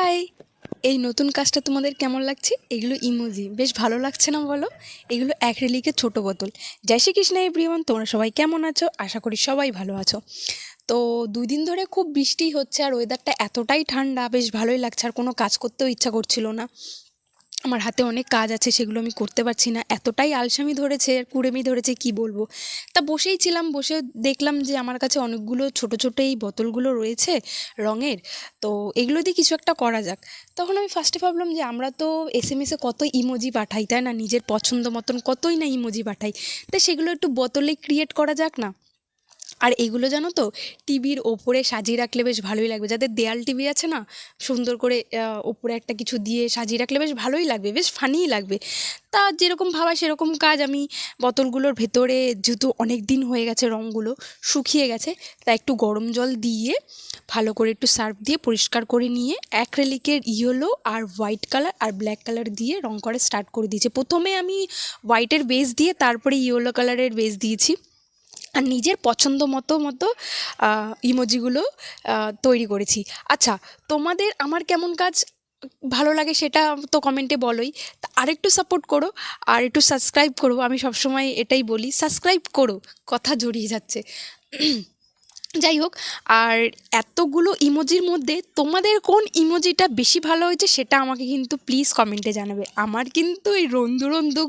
High, এই নতুন কাজটা তোমাদের কেমন লাগছে? এগুলো ইমোজি বেশ ভালো লাগছে না বলো? এগুলো অ্যাক্রিলিকের ছোট বোতল। জয় শ্রীকৃষ্ণ এভরিওয়ান, তোমরা সবাই কেমন আছো? আশা করি সবাই ভালো আছো। তো 2 দিন ধরে খুব বৃষ্টি হচ্ছে আর ওয়েদারটা এতটাই ঠান্ডা, বেশ ভালোই লাগছে, আর কোনো কাজ করতেও ইচ্ছা করছিল না। আমার হাতে অনেক কাজ আছে, সেগুলো আমি করতে পারছি না, এতটাই আলসামি ধরেছে আর কুড়েমি ধরেছে কি বলবো। তা বসেই ছিলাম, বসে দেখলাম যে আমার কাছে অনেকগুলো ছোট ছোট এই বোতলগুলো রয়েছে রঙের। তো এগুলো দিয়ে কিছু একটা করা যাক। তখন আমি ফার্স্টে ভাবলাম যে আমরা তো এসএমএসে কত ইমোজি পাঠাই, তাই না? নিজের পছন্দ মতন কতই না ইমোজি পাঠাই। তা সেগুলো একটু বোতলে ক্রিয়েট করা যাক না। আর এগুলো জানো তো, টিভির ওপরে সাজিয়ে রাখলে বেশ ভালোই লাগবে। যাদের দেয়াল টিভি আছে না, সুন্দর করে ওপরে একটা কিছু দিয়ে সাজিয়ে রাখলে বেশ ভালোই লাগবে, বেশ ফানিই লাগবে। তা যেরকম ভাবা সেরকম কাজ। আমি বোতলগুলোর ভেতরে, যেহেতু অনেক দিন হয়ে গেছে রঙগুলো শুকিয়ে গেছে, তা একটু গরম জল দিয়ে ভালো করে একটু সার্ফ দিয়ে পরিষ্কার করে নিয়ে অ্যাক্রিলিকের ইয়েলো আর হোয়াইট কালার আর ব্ল্যাক কালার দিয়ে রং করা স্টার্ট করে দিয়েছি। প্রথমে আমি হোয়াইটের বেস দিয়ে তারপরে ইয়েলো কালারের বেস দিয়েছি, আর নিজের পছন্দ মতো ইমোজিগুলো তৈরি করেছি। আচ্ছা, তোমাদের আমার কেমন কাজ ভালো লাগে সেটা তো কমেন্টে বলোই। তা আরেকটু সাপোর্ট করো, আর একটু সাবস্ক্রাইব করো। আমি সবসময় এটাই বলি, সাবস্ক্রাইব করো, কথা জড়িয়ে যাচ্ছে। যাই হোক, আর এতগুলো ইমোজির মধ্যে তোমাদের কোন ইমোজিটা বেশি ভালো হয়েছে সেটা আমাকে কিন্তু প্লিজ কমেন্টে জানাবে। আমার কিন্তু এই রন্দু রন্দু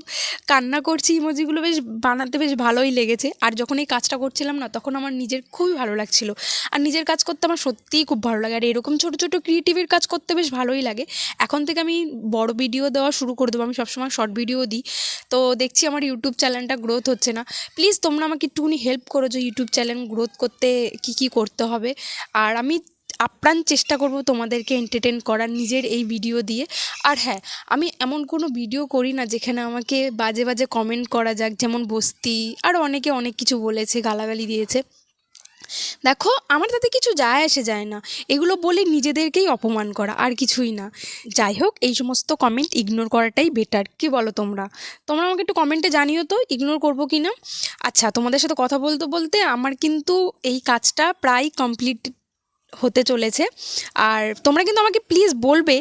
কান্না করছি ইমোজিগুলো বেশ বানাতে বেশ ভালোই লেগেছে। আর যখন এই কাজটা করছিলাম না, তখন আমার নিজের খুবই ভালো লাগছিল। আর নিজের কাজ করতে আমার সত্যিই খুব ভালো লাগে, আর এরকম ছোটো ছোটো ক্রিয়েটিভের কাজ করতে বেশ ভালোই লাগে। এখন থেকে আমি বড় ভিডিও দেওয়া শুরু করে দেবো। আমি সবসময় শর্ট ভিডিও দিই, তো দেখছি আমার ইউটিউব চ্যানেলটা গ্রোথ হচ্ছে না। প্লিজ তোমরা আমাকে একটুখানি হেল্প করো যে ইউটিউব চ্যানেল গ্রোথ করতে কি করতে হবে। আর আমি আপ্রাণ চেষ্টা করব তোমাদেরকে এন্টারটেন করার নিজের এই ভিডিও দিয়ে। আর হ্যাঁ, আমি এমন কোনো ভিডিও করি না যেখানে আমাকে বাজে বাজে কমেন্ট করা যাক, যেমন বস্তি, আরও অনেকে অনেক কিছু বলেছে, গালাগালি দিয়েছে। দেখো, আমার তাতে কিছু যায় আসে যায় না, এগুলো বলে নিজেদেরকেই অপমান করা, আর কিছুই না। যাই হোক, এই সমস্ত কমেন্ট ইগনোর করাটাই বেটার, কি বলো তোমরা? তোমরা আমাকে একটু কমেন্টে জানিও তো ইগনোর করবো কি না। আচ্ছা, তোমাদের সাথে কথা বলতে বলতে আমার কিন্তু এই কাজটা প্রায় কমপ্লিট হতে চলেছে। আর তোমরা কিন্তু আমাকে প্লিজ বলবে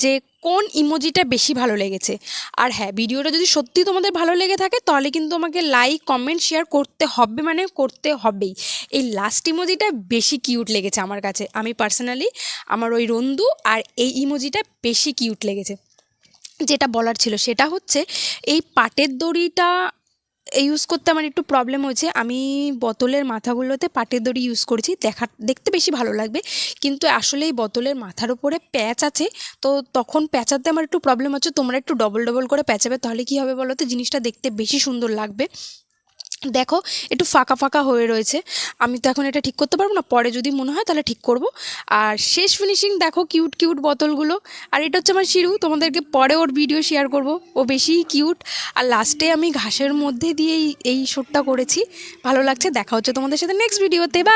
যে কোন ইমোজিটা বেশি ভালো লেগেছে। আর হ্যাঁ, ভিডিওটা যদি সত্যি তোমাদের ভালো লেগে থাকে তাহলে কিন্তু আমাকে লাইক কমেন্ট শেয়ার করতে হবে, মানে করতে হবেই। এই লাস্ট ইমোজিটা বেশি কিউট লেগেছে আমার কাছে, আমি পার্সোনালি আমার ওই রন্দু আর এই ইমোজিটা বেশি কিউট লেগেছে। যেটা বলার ছিল সেটা হচ্ছে, এই পাটের দড়িটা ইউজ করতে আমার একটু প্রবলেম হয়েছে। আমি বোতলের মাথাগুলোতে পাটের দড়ি ইউজ করেছি, দেখতে বেশি ভালো লাগবে, কিন্তু আসলে এই বোতলের মাথার উপরে প্যাচ আছে, তো তখন প্যাঁচাতে আমার একটু প্রবলেম হচ্ছে। তোমরা একটু ডবল ডবল করে প্যাঁচাবে, তাহলে কি হবে বলো তো, জিনিসটা দেখতে বেশি সুন্দর লাগবে। দেখো, একটু ফাঁকা ফাঁকা হয়ে রয়েছে, আমি তো এখন এটা ঠিক করতে পারবো না, পরে যদি মনে হয় তাহলে ঠিক করব। আর শেষ ফিনিশিং দেখো, কিউট কিউট বোতলগুলো। আর এটা হচ্ছে আমার শিরু, তোমাদেরকে পরে ওর ভিডিও শেয়ার করব, ও বেশি কিউট। আর লাস্টে আমি ঘাসের মধ্যে দিয়ে এই শ্যুটটা করেছি, ভালো লাগছে। দেখা হচ্ছে তোমাদের সাথে নেক্সট ভিডিওতে। বা